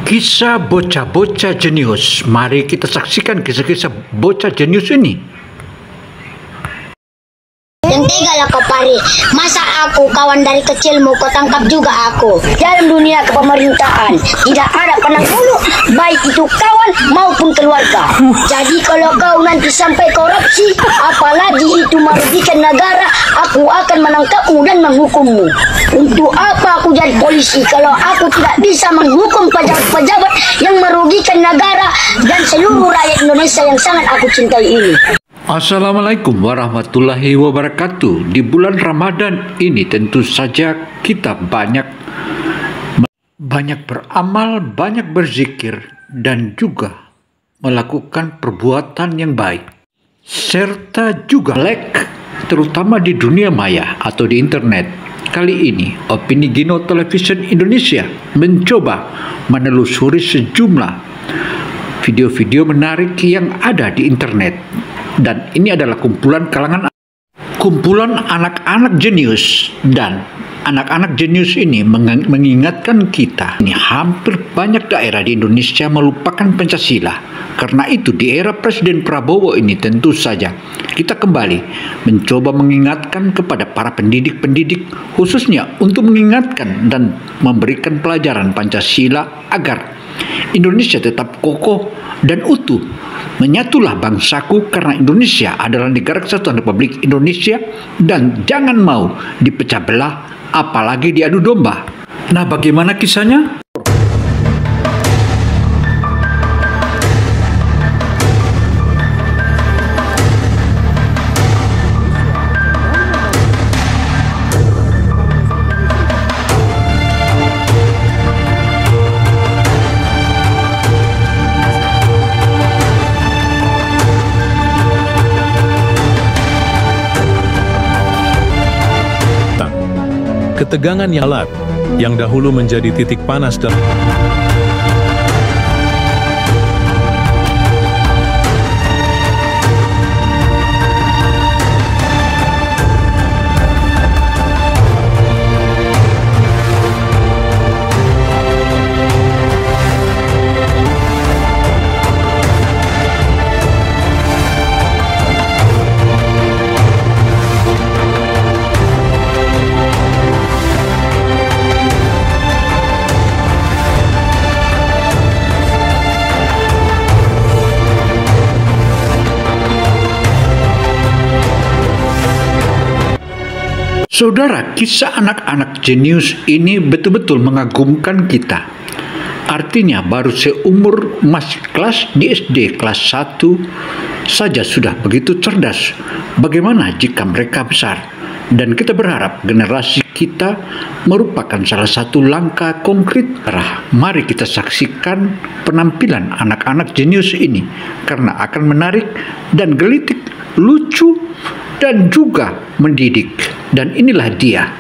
Kisah bocah-bocah jenius. Mari kita saksikan kisah-kisah bocah jenius ini. Yang tega kau pari. Masa aku kawan dari kecilmu kau tangkap juga aku. Dalam dunia kepemerintahan tidak ada pandang bulu, baik itu kawan maupun keluarga. Jadi kalau kau nanti sampai korupsi, apalagi itu merugikan negara, aku akan menangkapmu dan menghukummu. Untuk apa aku jadi polisi kalau aku tidak bisa menghukum pejabat-pejabat yang merugikan negara dan seluruh rakyat Indonesia yang sangat aku cintai ini. Assalamualaikum warahmatullahi wabarakatuh. Di bulan Ramadan ini tentu saja kita banyak beramal, banyak berzikir, dan juga melakukan perbuatan yang baik. Serta juga melek, terutama di dunia maya atau di internet. Kali ini, Opini Gino Television Indonesia mencoba menelusuri sejumlah video-video menarik yang ada di internet. Dan ini adalah kumpulan anak-anak jenius, dan anak-anak jenius ini mengingatkan kita ini hampir banyak daerah di Indonesia melupakan Pancasila. Karena itu di era Presiden Prabowo ini tentu saja kita kembali mencoba mengingatkan kepada para pendidik-pendidik, khususnya untuk mengingatkan dan memberikan pelajaran Pancasila agar Indonesia tetap kokoh dan utuh. Menyatulah bangsaku karena Indonesia adalah negara kesatuan Republik Indonesia dan jangan mau dipecah belah apalagi diadu domba. Nah, bagaimana kisahnya? Ketegangan yang dahulu menjadi titik panas dan Saudara, kisah anak-anak jenius ini betul-betul mengagumkan kita. Artinya baru seumur masih kelas di SD kelas 1 saja sudah begitu cerdas. Bagaimana jika mereka besar? Dan kita berharap generasi kita merupakan salah satu langkah konkret. Mari kita saksikan penampilan anak-anak jenius ini karena akan menarik dan gelitik, lucu, dan juga mendidik. Dan inilah dia.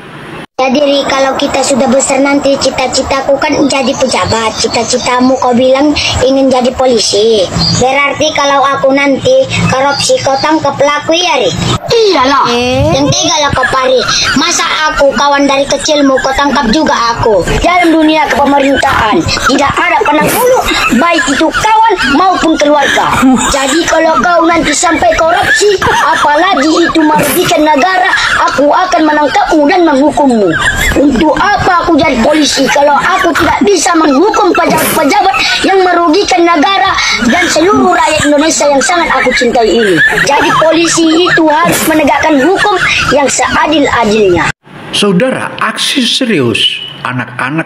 Jadi kalau kita sudah besar nanti, cita-citaku kan jadi pejabat. Cita-citamu kau bilang ingin jadi polisi. Berarti kalau aku nanti korupsi kau tangkap pelaku ya, Rik? Iyalah. Yang tega kau pari. Masa aku kawan dari kecilmu kau tangkap juga aku. Dalam dunia kepemerintahan tidak ada pandang bulu, baik itu kawan maupun keluarga. Jadi kalau kau nanti sampai korupsi, apalagi itu merugikan negara, aku akan menangkapmu dan menghukummu. Untuk apa aku jadi polisi kalau aku tidak bisa menghukum pejabat-pejabat yang merugikan negara dan seluruh rakyat Indonesia yang sangat aku cintai ini. Jadi polisi itu harus menegakkan hukum yang seadil-adilnya. Saudara, aksi serius anak-anak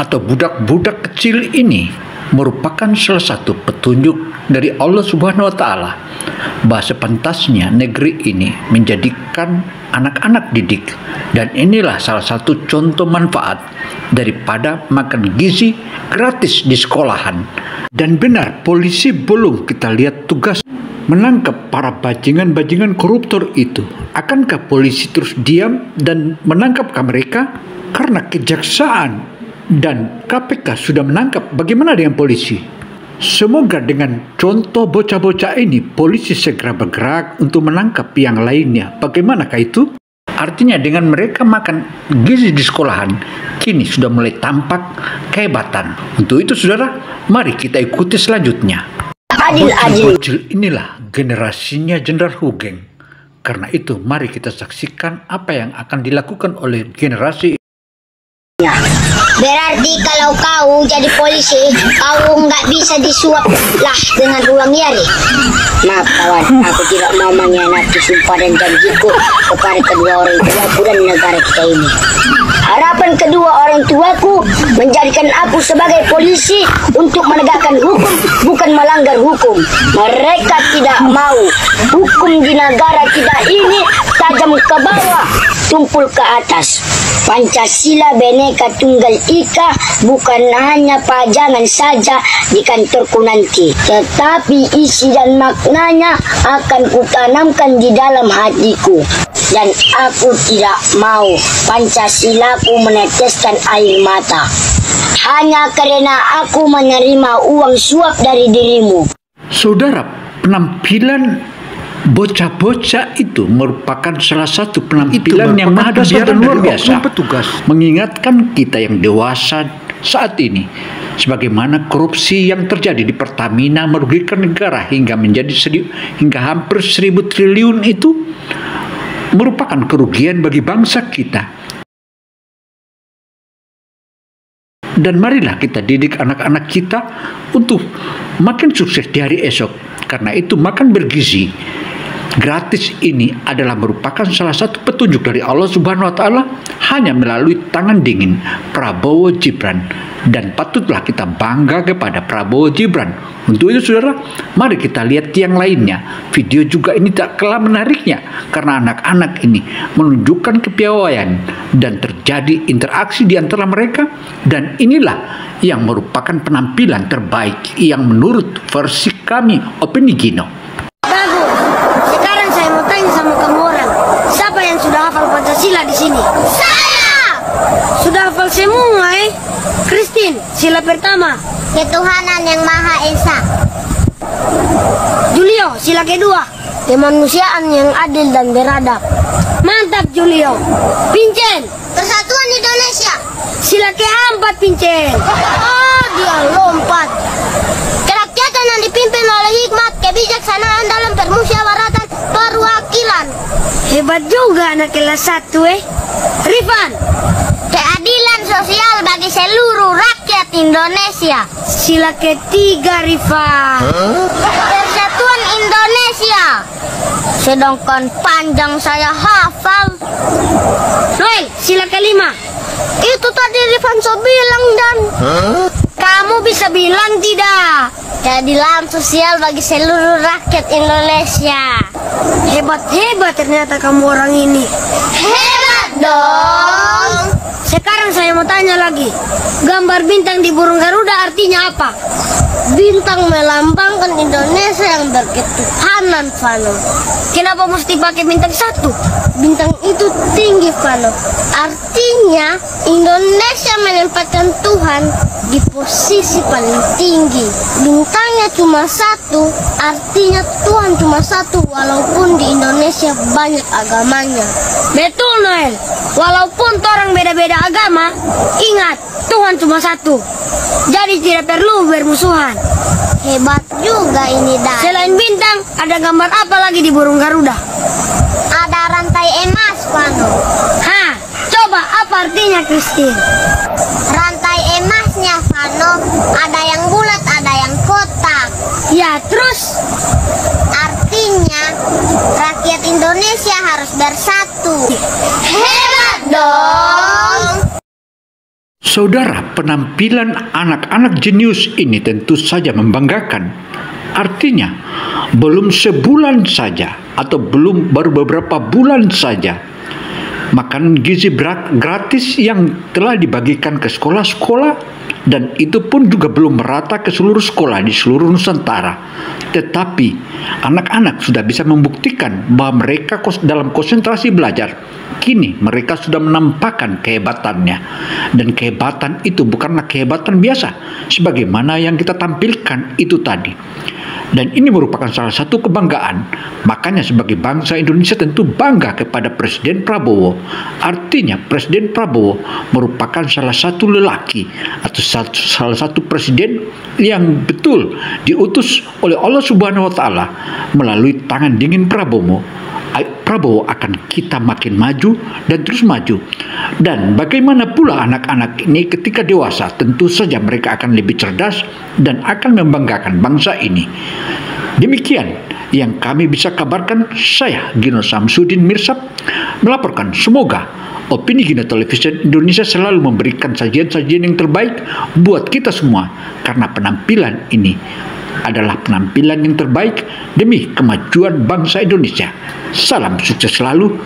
atau budak-budak kecil ini merupakan salah satu petunjuk dari Allah Subhanahu wa Ta'ala bahwa sepantasnya negeri ini menjadikan anak-anak didik, dan inilah salah satu contoh manfaat daripada makan gizi gratis di sekolahan. Dan benar, polisi belum kita lihat tugas menangkap para bajingan-bajingan koruptor itu. Akankah polisi terus diam dan menangkapkah mereka? Karena kejaksaan dan KPK sudah menangkap, bagaimana dengan polisi? Semoga dengan contoh bocah-bocah ini, polisi segera bergerak untuk menangkap yang lainnya. Bagaimanakah itu? Artinya dengan mereka makan gizi di sekolahan, kini sudah mulai tampak kehebatan. Untuk itu saudara, mari kita ikuti selanjutnya. Bocil inilah generasinya Jenderal Hugeng. Karena itu mari kita saksikan apa yang akan dilakukan oleh generasi. Berarti kalau kau jadi polisi, kau nggak bisa disuap lah dengan uang yari. Maaf kawan, aku tidak mau mengkhianati sumpah dan janjiku kepada kedua orang tuaku dan negara kita ini. Harapan kedua orang tuaku menjadikan aku sebagai polisi untuk menegakkan hukum, bukan melanggar hukum. Mereka tidak mau hukum di negara kita ini tajam ke bawah, tumpul ke atas. Pancasila Bhinneka Tunggal Ika bukan hanya pajangan saja di kantorku nanti, tetapi isi dan maknanya akan kutanamkan di dalam hatiku. Dan aku tidak mau Pancasilaku meneteskan air mata hanya karena aku menerima uang suap dari dirimu. Saudara, penampilan bocah-bocah itu merupakan salah satu penampilan yang maha dasar dan luar biasa, mengingatkan kita yang dewasa saat ini sebagaimana korupsi yang terjadi di Pertamina merugikan negara hingga hampir 1.000 triliun itu merupakan kerugian bagi bangsa kita. Dan marilah kita didik anak-anak kita untuk makin sukses di hari esok. Karena itu makan bergizi gratis ini adalah merupakan salah satu petunjuk dari Allah Subhanahu wa Ta'ala hanya melalui tangan dingin Prabowo Gibran, dan patutlah kita bangga kepada Prabowo Gibran. Untuk itu saudara, mari kita lihat yang lainnya. Video juga ini tak kalah menariknya karena anak-anak ini menunjukkan kepiawaian dan terjadi interaksi di antara mereka, dan inilah yang merupakan penampilan terbaik yang menurut versi kami Opini Gino. Sama kamu orang, siapa yang sudah hafal Pancasila di sini? Saya! Sudah hafal semua, Christine, sila pertama. Ketuhanan yang Maha Esa. Julio, sila kedua. Kemanusiaan yang adil dan beradab. Mantap, Julio. Pincen. Persatuan Indonesia. Sila keempat, Pincen. Oh, dia lompat. Kerakyatan yang dipimpin oleh hikmat, kebijaksanaan dalam permusyawaratan perwakilan. Hebat juga anak kelas 1, Rifan. Keadilan sosial bagi seluruh rakyat Indonesia. Sila ketiga, Rifan. Persatuan Indonesia. Sedangkan panjang saya hafal. Noel, sila kelima. Itu tadi Rifan so bilang, Dan. Kamu bisa bilang tidak? Keadilan sosial bagi seluruh rakyat Indonesia. Hebat-hebat ternyata kamu orang ini. Hebat dong. Sekarang saya mau tanya lagi. Gambar bintang di burung Garuda artinya apa? Bintang melambangkan Indonesia yang berketuhanan, Vano. Kenapa mesti pakai bintang 1? Bintang itu tinggi, Vano. Artinya Indonesia menempatkan Tuhan di posisi paling tinggi. Bintangnya cuma 1, artinya Tuhan cuma 1, walaupun di Indonesia banyak agamanya. Betul, Noel. Walaupun orang beda-beda agama, ingat, Tuhan cuma 1. Jadi tidak perlu bermusuhan. Hebat juga ini, Dan. Selain bintang, ada gambar apa lagi di burung Garuda? Ada rantai emas, Vano. Hah, coba apa artinya, Christine? Rantai emasnya, Vano, ada yang bulat, ada yang kotak. Ya, terus? Artinya, rakyat Indonesia harus bersatu. Hebat dong! Saudara, penampilan anak-anak jenius ini tentu saja membanggakan. Artinya, belum sebulan saja atau baru beberapa bulan saja, makanan gizi gratis yang telah dibagikan ke sekolah-sekolah, dan itu pun juga belum merata ke seluruh sekolah di seluruh Nusantara. Tetapi anak-anak sudah bisa membuktikan bahwa mereka dalam konsentrasi belajar, kini mereka sudah menampakkan kehebatannya. Dan kehebatan itu bukanlah kehebatan biasa sebagaimana yang kita tampilkan itu tadi. Dan ini merupakan salah satu kebanggaan. Makanya sebagai bangsa Indonesia tentu bangga kepada Presiden Prabowo. Artinya Presiden Prabowo merupakan salah satu lelaki atau salah satu presiden yang betul diutus oleh Allah Subhanahu wa taala melalui tangan dingin Prabowo akan kita makin maju dan terus maju. Dan bagaimana pula anak-anak ini ketika dewasa, tentu saja mereka akan lebih cerdas dan akan membanggakan bangsa ini. Demikian yang kami bisa kabarkan. Saya Gino Samsudin Mirsab melaporkan. Semoga Opini Gino Television Indonesia selalu memberikan sajian-sajian yang terbaik buat kita semua, karena penampilan ini adalah penampilan yang terbaik demi kemajuan bangsa Indonesia. Salam sukses selalu.